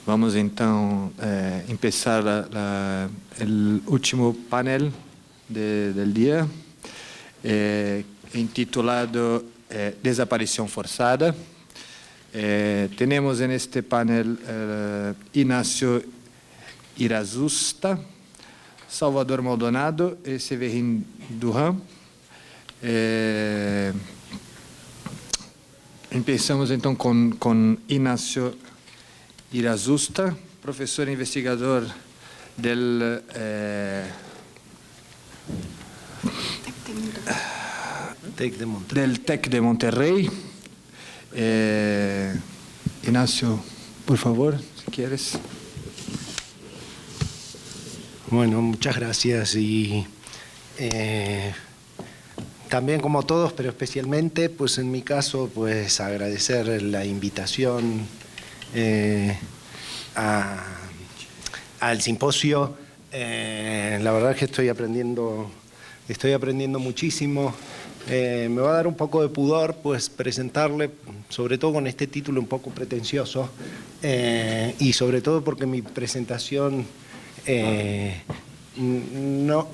Vamos então começar o último painel del dia, intitulado Desaparição Forçada. Temos neste painel Inácio Irazusta, Salvador Maldonado e Séverine Durand. Começamos então com Inácio Irazusta, professor investigador del TEC de Monterrey. Inácio, por favor, si quieres. Bueno, muchas gracias y también como todos, pero especialmente, pues en mi caso, pues agradecer la invitación al simposio. La verdad es que estoy aprendiendo muchísimo. Me va a dar un poco de pudor pues presentarle, sobre todo con este título un poco pretencioso, y sobre todo porque mi presentación no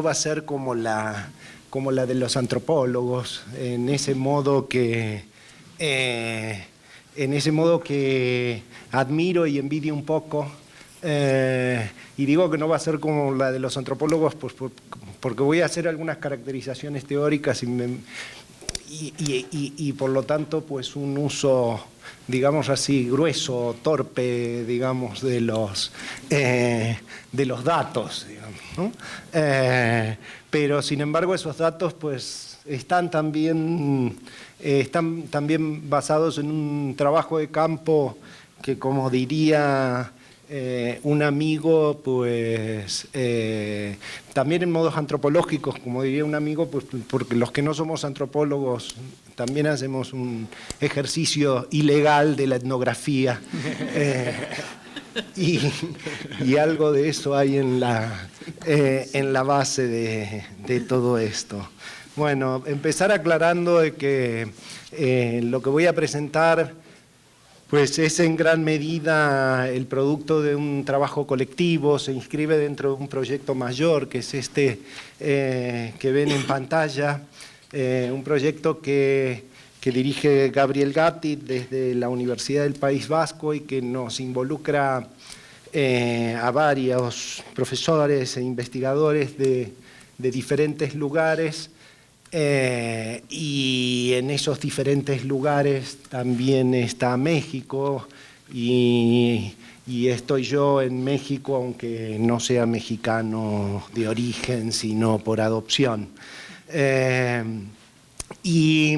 va a ser como la de los antropólogos, en ese modo que admiro y envidio un poco. Y digo que no va a ser como la de los antropólogos pues, porque voy a hacer algunas caracterizaciones teóricas y por lo tanto pues un uso, digamos así, grueso, torpe, digamos, de los datos, digamos, ¿no? Pero sin embargo esos datos pues están también basados en un trabajo de campo que, como diría un amigo, pues también en modos antropológicos, como diría un amigo, pues porque los que no somos antropólogos también hacemos un ejercicio ilegal de la etnografía, y algo de eso hay en la base de todo esto. Bueno, empezar aclarando de que lo que voy a presentar pues es en gran medida el producto de un trabajo colectivo, se inscribe dentro de un proyecto mayor, que es este que ven en pantalla, un proyecto que dirige Gabriel Gatti desde la Universidad del País Vasco y que nos involucra a varios profesores e investigadores de diferentes lugares. Y en esos diferentes lugares también está México y estoy yo en México, aunque no sea mexicano de origen, sino por adopción. Y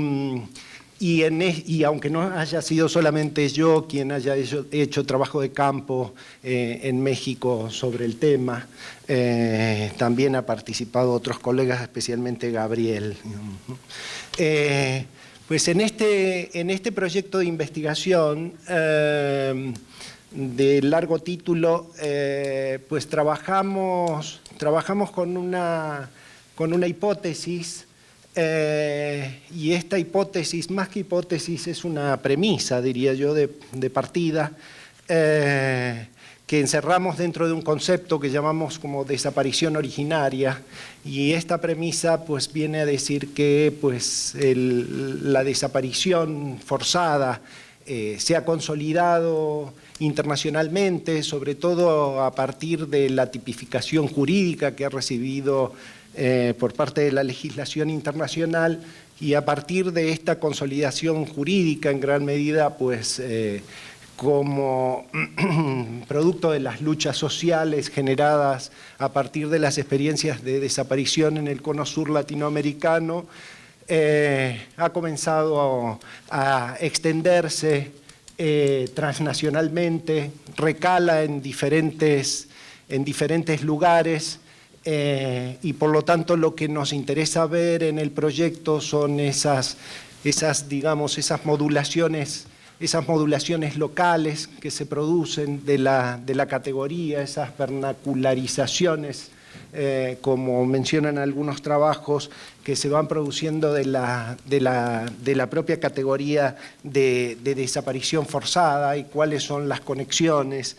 aunque no haya sido solamente yo quien haya hecho trabajo de campo en México sobre el tema, también ha participado otros colegas, especialmente Gabriel. Pues en este proyecto de investigación de largo título, pues trabajamos con una hipótesis. Y esta hipótesis, más que hipótesis, es una premisa, diría yo, de partida, que encerramos dentro de un concepto que llamamos como desaparición originaria, y esta premisa pues viene a decir que pues, la desaparición forzada se ha consolidado internacionalmente, sobre todo a partir de la tipificación jurídica que ha recibido por parte de la legislación internacional, y a partir de esta consolidación jurídica en gran medida pues como producto de las luchas sociales generadas a partir de las experiencias de desaparición en el cono sur latinoamericano, ha comenzado a extenderse transnacionalmente, recala en diferentes lugares. Y por lo tanto lo que nos interesa ver en el proyecto son esas modulaciones locales que se producen de la categoría, esas vernacularizaciones, como mencionan algunos trabajos, que se van produciendo de la propia categoría de desaparición forzada y cuáles son las conexiones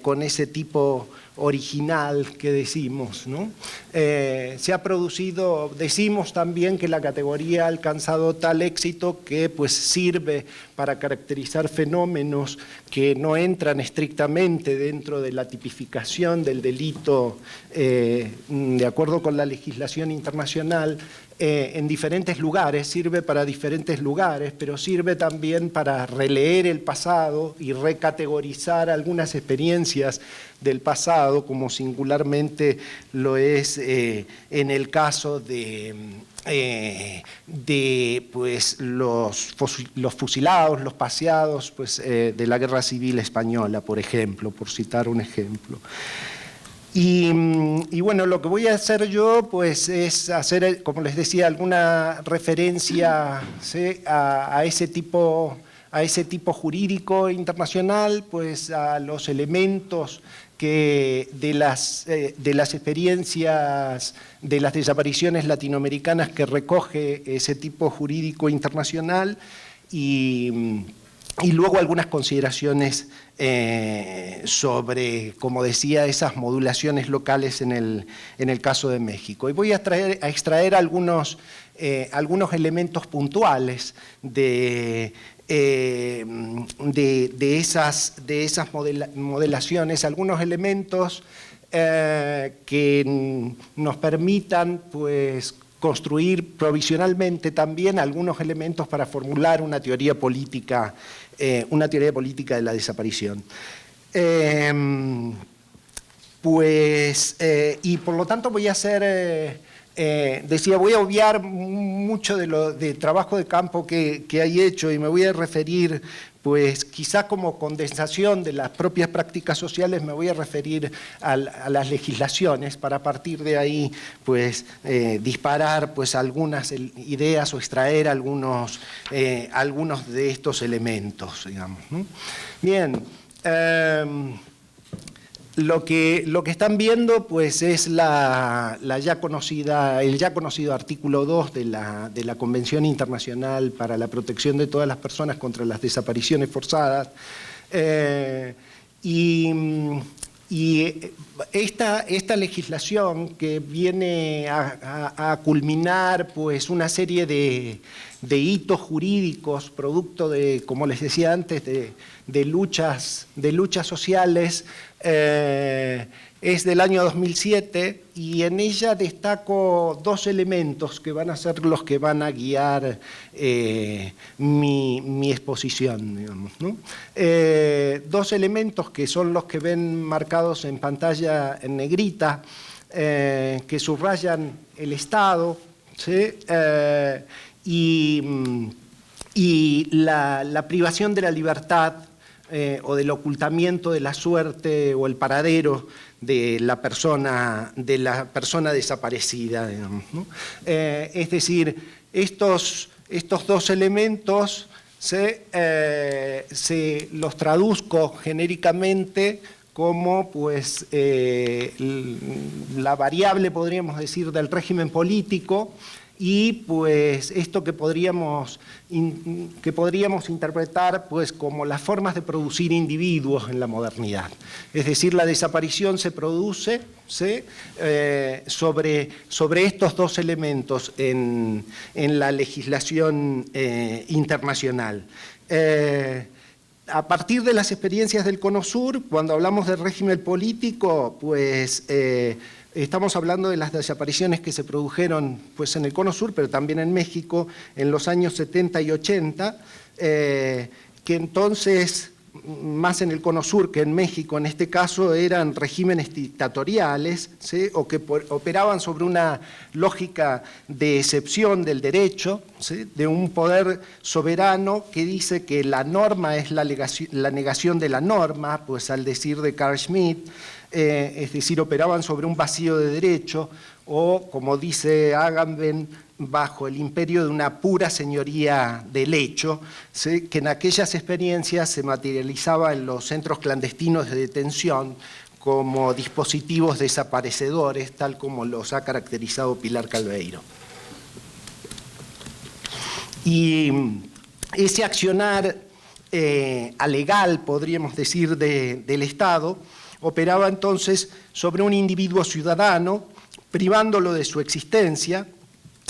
con ese tipo original que decimos, ¿no? Se ha producido, decimos también que la categoría ha alcanzado tal éxito que pues sirve para caracterizar fenómenos que no entran estrictamente dentro de la tipificación del delito de acuerdo con la legislación internacional en diferentes lugares, sirve para diferentes lugares, pero sirve también para releer el pasado y recategorizar algunas experiencias del pasado, como singularmente lo es en el caso de pues, los fusilados, los paseados pues, de la Guerra Civil Española, por ejemplo, por citar un ejemplo. Y bueno, lo que voy a hacer yo pues, es hacer, como les decía, alguna referencia, ¿sí?, a ese tipo jurídico internacional, pues a los elementos que de las experiencias de las desapariciones latinoamericanas que recoge ese tipo jurídico internacional y luego algunas consideraciones sobre, como decía, esas modulaciones locales en el caso de México. Y voy a extraer algunos elementos puntuales de esas modelaciones, algunos elementos que nos permitan pues, construir provisionalmente también algunos elementos para formular una teoría política de la desaparición. Y por lo tanto voy a hacer, voy a obviar mucho de trabajo de campo que hay hecho y me voy a referir, pues quizás como condensación de las propias prácticas sociales, me voy a referir a las legislaciones para a partir de ahí pues, disparar pues, algunas ideas o extraer algunos de estos elementos, digamos, ¿no? Bien, lo que están viendo pues, es el ya conocido artículo 2 de la Convención Internacional para la Protección de todas las personas contra las desapariciones forzadas. Y esta legislación que viene a culminar pues, una serie de hitos jurídicos, producto de, como les decía antes, de luchas sociales, es del año 2007 y en ella destaco dos elementos que van a ser los que van a guiar mi exposición, digamos, ¿no? Dos elementos que son los que ven marcados en pantalla en negrita, que subrayan el Estado, ¿sí? Y la privación de la libertad o del ocultamiento de la suerte o el paradero de la persona desaparecida, digamos, ¿no? Es decir, estos dos elementos se los traduzco genéricamente como pues, la variable, podríamos decir, del régimen político y pues esto que podríamos interpretar pues, como las formas de producir individuos en la modernidad. Es decir, la desaparición se produce sobre estos dos elementos en la legislación internacional. A partir de las experiencias del Cono Sur, cuando hablamos del régimen político, pues estamos hablando de las desapariciones que se produjeron pues, en el Cono Sur, pero también en México, en los años 70 y 80, que entonces, más en el Cono Sur que en México, en este caso, eran regímenes dictatoriales, ¿sí? O que operaban sobre una lógica de excepción del derecho, ¿sí? De un poder soberano que dice que la norma es la negación de la norma, pues al decir de Carl Schmitt, es decir, operaban sobre un vacío de derecho o, como dice Agamben, bajo el imperio de una pura señoría del hecho, ¿sí? Que en aquellas experiencias se materializaba en los centros clandestinos de detención como dispositivos desaparecedores, tal como los ha caracterizado Pilar Calveiro. Y ese accionar alegal, podríamos decir, del Estado, operaba entonces sobre un individuo ciudadano, privándolo de su existencia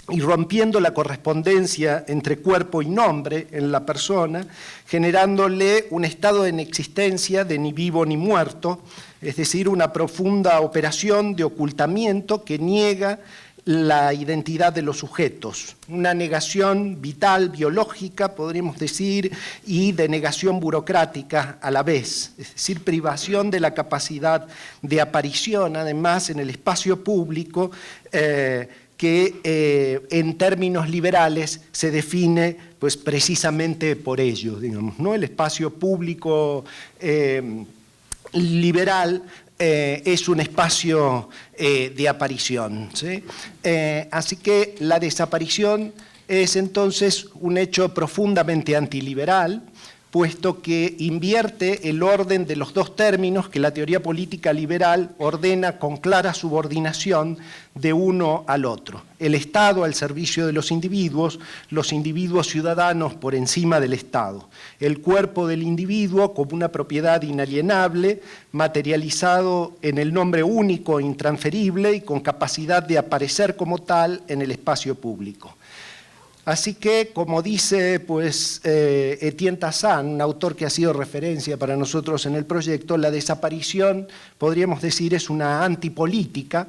y rompiendo la correspondencia entre cuerpo y nombre en la persona, generándole un estado de inexistencia de ni vivo ni muerto, es decir, una profunda operación de ocultamiento que niega la identidad de los sujetos, una negación vital, biológica, podríamos decir, y de negación burocrática a la vez, es decir, privación de la capacidad de aparición, además, en el espacio público, que en términos liberales se define pues, precisamente por ello, digamos, ¿no? El espacio público liberal es un espacio de aparición, ¿sí? Así que la desaparición es entonces un hecho profundamente antiliberal, puesto que invierte el orden de los dos términos que la teoría política liberal ordena con clara subordinación de uno al otro. El Estado al servicio de los individuos ciudadanos por encima del Estado. El cuerpo del individuo como una propiedad inalienable, materializado en el nombre único e intransferible y con capacidad de aparecer como tal en el espacio público. Así que, como dice pues, Etienne Tassán, un autor que ha sido referencia para nosotros en el proyecto, la desaparición, podríamos decir, es una antipolítica,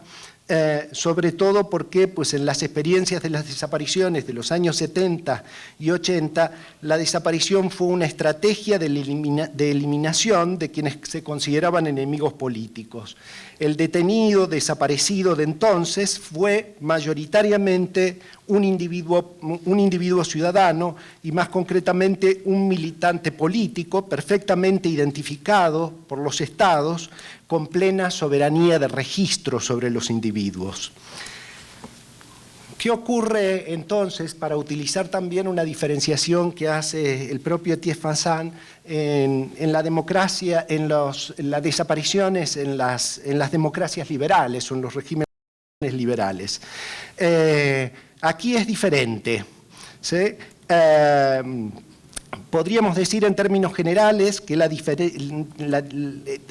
sobre todo porque pues, en las experiencias de las desapariciones de los años 70 y 80, la desaparición fue una estrategia de eliminación de quienes se consideraban enemigos políticos. El detenido, desaparecido de entonces, fue mayoritariamente un individuo ciudadano y más concretamente un militante político perfectamente identificado por los estados con plena soberanía de registro sobre los individuos. ¿Qué ocurre entonces, para utilizar también una diferenciación que hace el propio Etienne Tassán en la democracia, en las desapariciones en las democracias liberales o en los regímenes liberales? Aquí es diferente, ¿sí? Podríamos decir en términos generales que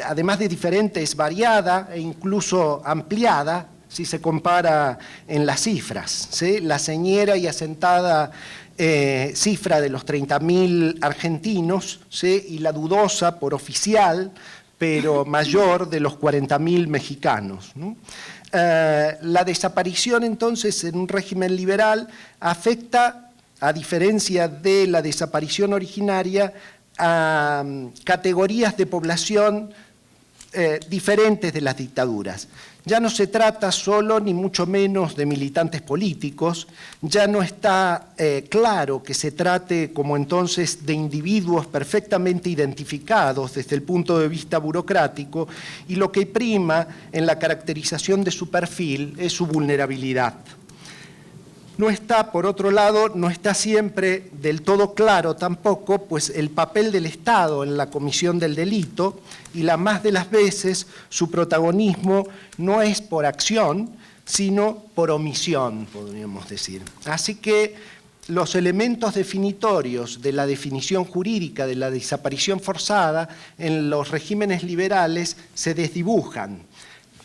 además de diferente es variada e incluso ampliada si se compara en las cifras, ¿sí? La señera y asentada cifra de los 30.000 argentinos, ¿sí? Y la dudosa por oficial, pero mayor, de los 40.000 mexicanos, ¿no? La desaparición entonces en un régimen liberal afecta, a diferencia de la desaparición originaria, a categorías de población diferentes de las dictaduras. Ya no se trata solo ni mucho menos de militantes políticos, ya no está claro que se trate como entonces de individuos perfectamente identificados desde el punto de vista burocrático, y lo que prima en la caracterización de su perfil es su vulnerabilidad. No está, por otro lado, no está siempre del todo claro tampoco pues, el papel del Estado en la comisión del delito, y la más de las veces su protagonismo no es por acción, sino por omisión, podríamos decir. Así que los elementos definitorios de la definición jurídica de la desaparición forzada en los regímenes liberales se desdibujan.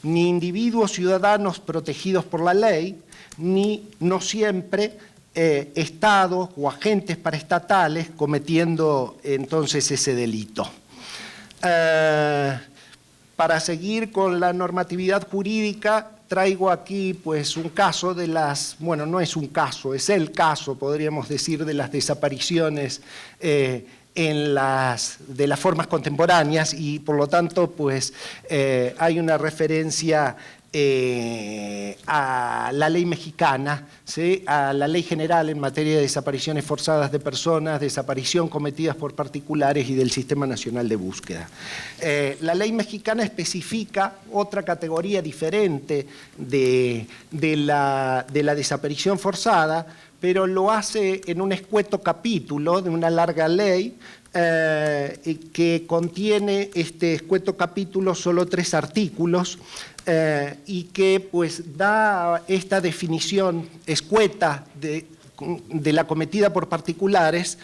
Ni individuos ciudadanos protegidos por la ley, ni no siempre estados o agentes paraestatales cometiendo entonces ese delito. Para seguir con la normatividad jurídica, traigo aquí pues un caso de las, bueno, no es un caso, es el caso, podríamos decir, de las desapariciones de las formas contemporáneas, y por lo tanto pues hay una referencia a la ley mexicana, ¿sí? A la ley general en materia de desapariciones forzadas de personas, desaparición cometidas por particulares y del Sistema Nacional de Búsqueda. La ley mexicana especifica otra categoría diferente de la desaparición forzada, pero lo hace en un escueto capítulo de una larga ley que contiene este escueto capítulo solo 3 artículos, y que pues da esta definición escueta cometida por particulares,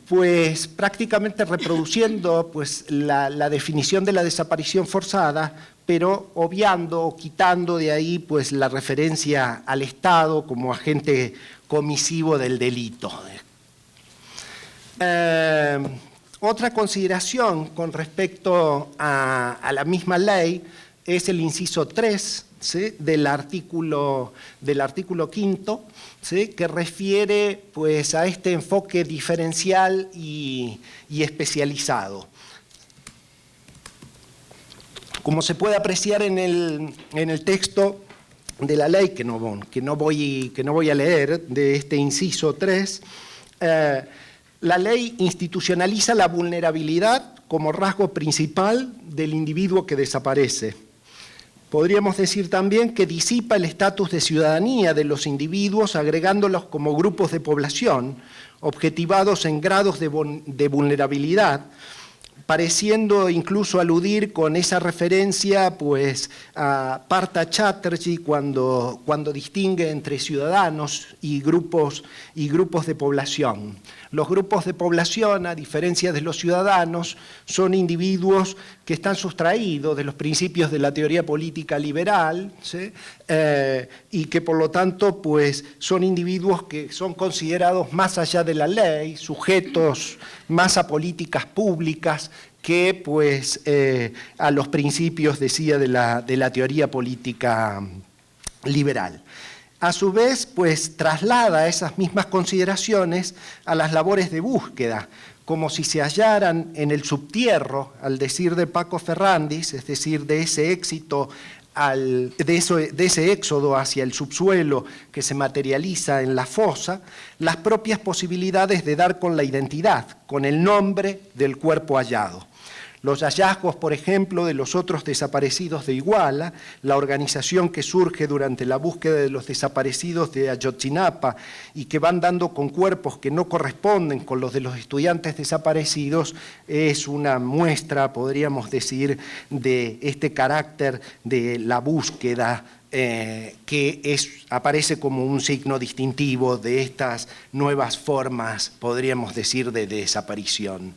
pues prácticamente reproduciendo pues, la definición de la desaparición forzada, pero obviando o quitando de ahí pues, la referencia al Estado como agente comisivo del delito. Otra consideración con respecto a la misma ley es el inciso 3, ¿sí?, del artículo 5, ¿sí?, que refiere pues, a este enfoque diferencial y especializado. Como se puede apreciar en el texto de la ley, que no voy a leer, de este inciso 3, la ley institucionaliza la vulnerabilidad como rasgo principal del individuo que desaparece. Podríamos decir también que disipa el estatus de ciudadanía de los individuos agregándolos como grupos de población, objetivados en grados de vulnerabilidad, pareciendo incluso aludir con esa referencia pues, a Partha Chatterjee cuando distingue entre ciudadanos y grupos de población. Los grupos de población, a diferencia de los ciudadanos, son individuos que están sustraídos de los principios de la teoría política liberal, ¿sí?, y que por lo tanto pues, son individuos que son considerados más allá de la ley, sujetos más a políticas públicas que pues, a los principios, decía, de la teoría política liberal. A su vez, pues traslada esas mismas consideraciones a las labores de búsqueda, como si se hallaran en el subtierro, al decir de Paco Ferrandis, es decir, de ese éxito, de ese éxodo hacia el subsuelo que se materializa en la fosa, las propias posibilidades de dar con la identidad, con el nombre del cuerpo hallado. Los hallazgos, por ejemplo, de los otros desaparecidos de Iguala, la organización que surge durante la búsqueda de los desaparecidos de Ayotzinapa y que van dando con cuerpos que no corresponden con los de los estudiantes desaparecidos, es una muestra, podríamos decir, de este carácter de la búsqueda que aparece como un signo distintivo de estas nuevas formas, podríamos decir, de desaparición.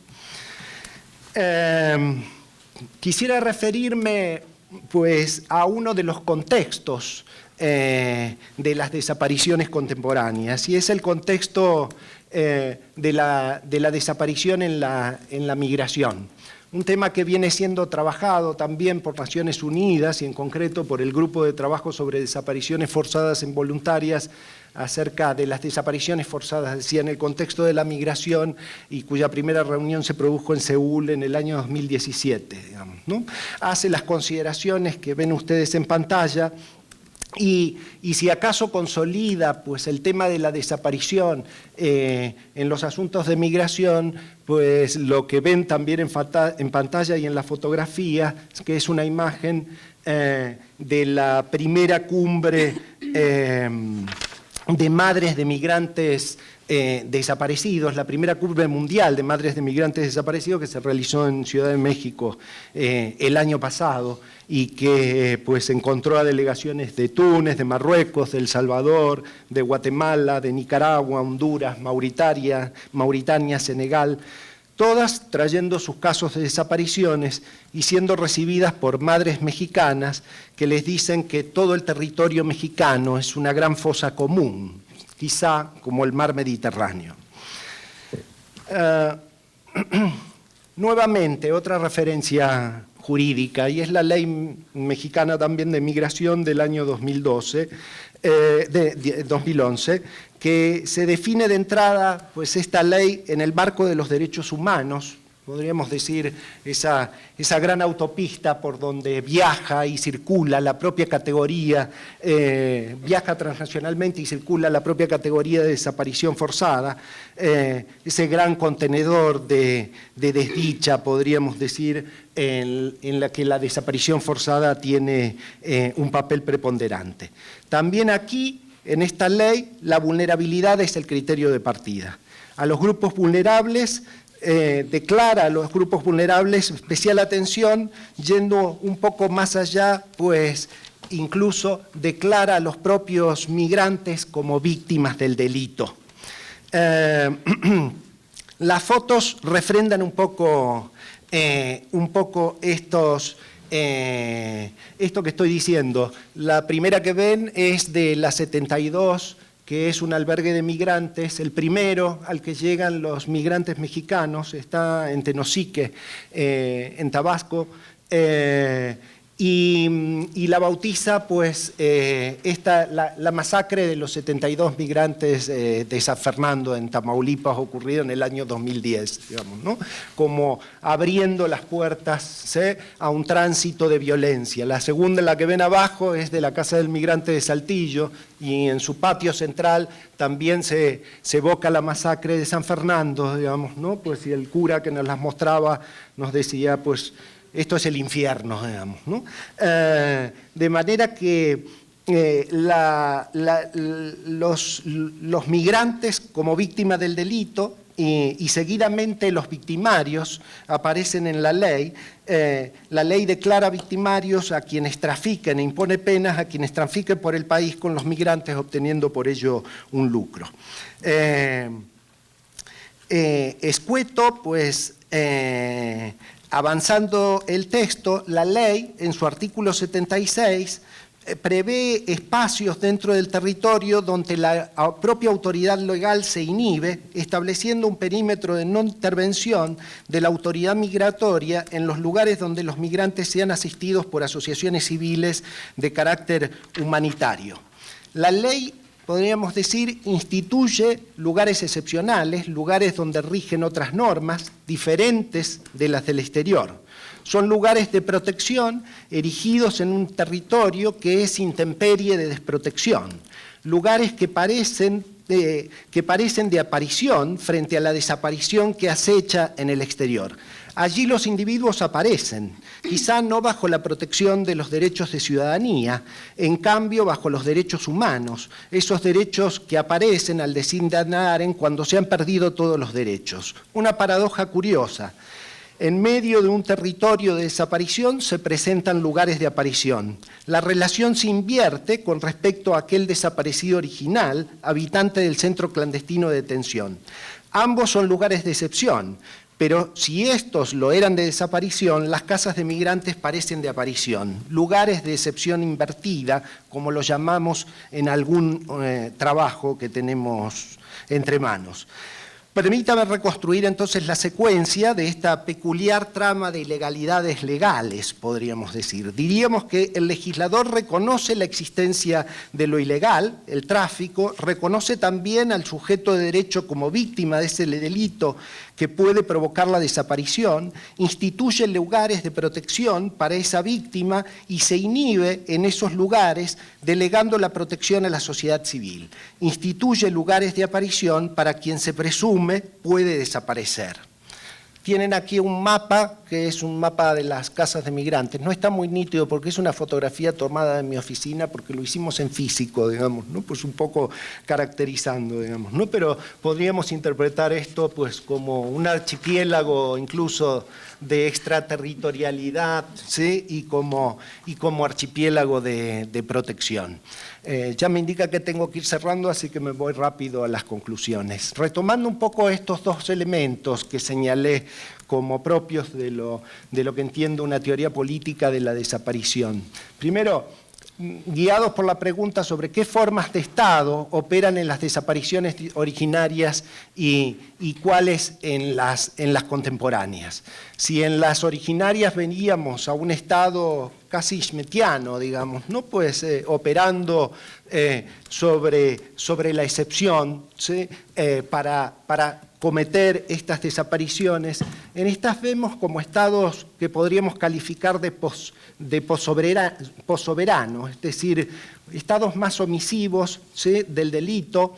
Quisiera referirme pues, a uno de los contextos de las desapariciones contemporáneas, y es el contexto de la desaparición en la migración. Un tema que viene siendo trabajado también por Naciones Unidas y en concreto por el Grupo de Trabajo sobre Desapariciones Forzadas Involuntarias acerca de las desapariciones forzadas, decía, en el contexto de la migración, y cuya primera reunión se produjo en Seúl en el año 2017, digamos, ¿no? Hace las consideraciones que ven ustedes en pantalla. Y si acaso consolida pues, el tema de la desaparición en los asuntos de migración, pues lo que ven también en pantalla y en la fotografía, que es una imagen de la primera cumbre de madres de migrantes desaparecidos, la primera cumbre mundial de madres de migrantes desaparecidos que se realizó en Ciudad de México el año pasado y que pues encontró a delegaciones de Túnez, de Marruecos, de El Salvador, de Guatemala, de Nicaragua, Honduras, Mauritania, Senegal, todas trayendo sus casos de desapariciones y siendo recibidas por madres mexicanas que les dicen que todo el territorio mexicano es una gran fosa común, quizá como el mar Mediterráneo. Nuevamente, otra referencia jurídica, y es la ley mexicana también de migración del año 2011, que se define de entrada pues, esta ley en el marco de los derechos humanos, podríamos decir, esa gran autopista por donde viaja y circula la propia categoría, viaja transnacionalmente y circula la propia categoría de desaparición forzada, ese gran contenedor de desdicha, podríamos decir, en la que la desaparición forzada tiene un papel preponderante. También aquí, en esta ley, la vulnerabilidad es el criterio de partida. A los grupos vulnerables declara a los grupos vulnerables especial atención, yendo un poco más allá, pues incluso declara a los propios migrantes como víctimas del delito. Las fotos refrendan un poco esto que estoy diciendo. La primera que ven es de la 72, que es un albergue de migrantes, el primero al que llegan los migrantes mexicanos, está en Tenosique, en Tabasco, y la bautiza pues la masacre de los 72 migrantes de San Fernando en Tamaulipas, ocurrido en el año 2010, digamos, ¿no? Como abriendo las puertas, ¿sí?, a un tránsito de violencia. La segunda, la que ven abajo, es de la Casa del Migrante de Saltillo, y en su patio central también se evoca la masacre de San Fernando, digamos, ¿no? Pues, y el cura que nos las mostraba nos decía, pues, esto es el infierno, digamos, ¿no? De manera que los migrantes como víctimas del delito y seguidamente los victimarios aparecen en la ley. La ley declara victimarios a quienes trafiquen e impone penas a quienes trafiquen por el país con los migrantes, obteniendo por ello un lucro. Escueto, pues, avanzando el texto, la ley, en su artículo 76, prevé espacios dentro del territorio donde la propia autoridad legal se inhibe, estableciendo un perímetro de no intervención de la autoridad migratoria en los lugares donde los migrantes sean asistidos por asociaciones civiles de carácter humanitario. La ley, podríamos decir, instituye lugares excepcionales, lugares donde rigen otras normas diferentes de las del exterior. Son lugares de protección erigidos en un territorio que es intemperie de desprotección, lugares que parecen de aparición frente a la desaparición que acecha en el exterior. Allí los individuos aparecen, quizá no bajo la protección de los derechos de ciudadanía, en cambio bajo los derechos humanos, esos derechos que aparecen al desencadenar cuando se han perdido todos los derechos. Una paradoja curiosa. En medio de un territorio de desaparición se presentan lugares de aparición. La relación se invierte con respecto a aquel desaparecido original, habitante del centro clandestino de detención. Ambos son lugares de excepción, pero si estos lo eran de desaparición, las casas de migrantes parecen de aparición, lugares de excepción invertida, como lo llamamos en algún trabajo que tenemos entre manos. Permítame reconstruir entonces la secuencia de esta peculiar trama de ilegalidades legales, podríamos decir. Diríamos que el legislador reconoce la existencia de lo ilegal, el tráfico, reconoce también al sujeto de derecho como víctima de ese delito que puede provocar la desaparición, instituye lugares de protección para esa víctima y se inhibe en esos lugares delegando la protección a la sociedad civil. Instituye lugares de aparición para quien se presume puede desaparecer. Tienen aquí un mapa, que es un mapa de las casas de migrantes. No está muy nítido porque es una fotografía tomada en mi oficina porque lo hicimos en físico, digamos, ¿no? Pues un poco caracterizando, digamos, ¿no? Pero podríamos interpretar esto pues como un archipiélago incluso de extraterritorialidad, ¿sí? y como archipiélago de protección. Ya me indica que tengo que ir cerrando, así que me voy rápido a las conclusiones. Retomando un poco estos dos elementos que señalé como propios de lo que entiendo una teoría política de la desaparición. Primero, guiados por la pregunta sobre qué formas de Estado operan en las desapariciones originarias y cuáles en las contemporáneas. Si en las originarias veníamos a un Estado casi schmettiano, digamos, ¿no? Pues operando sobre la excepción, ¿sí? para cometer estas desapariciones, en estas vemos como estados que podríamos calificar de possoberano, es decir, estados más omisivos, ¿sí? del delito,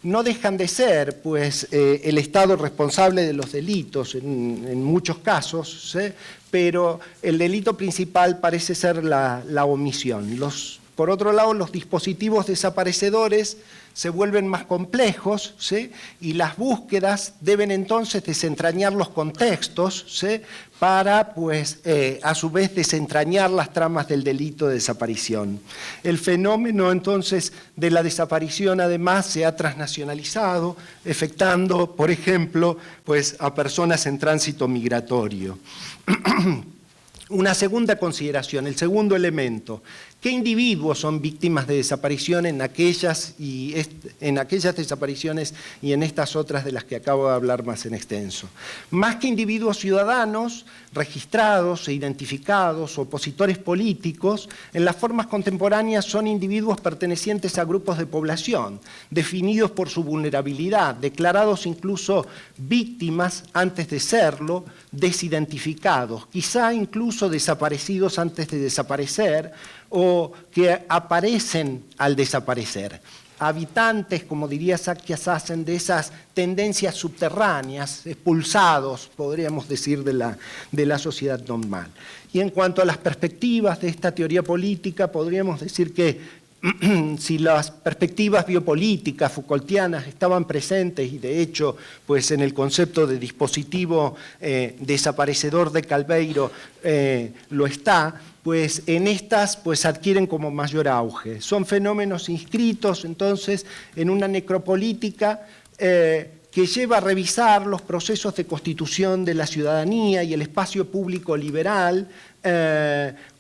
no dejan de ser pues, el Estado responsable de los delitos en muchos casos, ¿sí? Pero el delito principal parece ser la omisión. Los Por otro lado, los dispositivos desaparecedores se vuelven más complejos, ¿sí? Y las búsquedas deben entonces desentrañar los contextos, ¿sí? Para, pues, a su vez desentrañar las tramas del delito de desaparición. El fenómeno, entonces, de la desaparición, además, se ha transnacionalizado, afectando, por ejemplo, pues, a personas en tránsito migratorio. Una segunda consideración, el segundo elemento. ¿Qué individuos son víctimas de desaparición en aquellas desapariciones y en estas otras de las que acabo de hablar más en extenso? Más que individuos ciudadanos, registrados e identificados, opositores políticos, en las formas contemporáneas son individuos pertenecientes a grupos de población, definidos por su vulnerabilidad, declarados incluso víctimas antes de serlo, desidentificados, quizá incluso desaparecidos antes de desaparecer, o que aparecen al desaparecer. Habitantes, como diría Saskia Sassen, de esas tendencias subterráneas, expulsados, podríamos decir, de la sociedad normal. Y en cuanto a las perspectivas de esta teoría política, podríamos decir que si las perspectivas biopolíticas Foucaultianas estaban presentes, y de hecho, pues en el concepto de dispositivo desaparecedor de Calveiro lo está, pues en estas pues adquieren como mayor auge. Son fenómenos inscritos entonces en una necropolítica que lleva a revisar los procesos de constitución de la ciudadanía y el espacio público liberal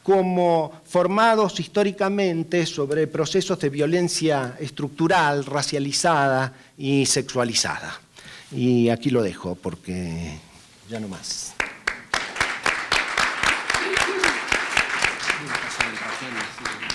como formados históricamente sobre procesos de violencia estructural, racializada y sexualizada. Y aquí lo dejo porque ya no más.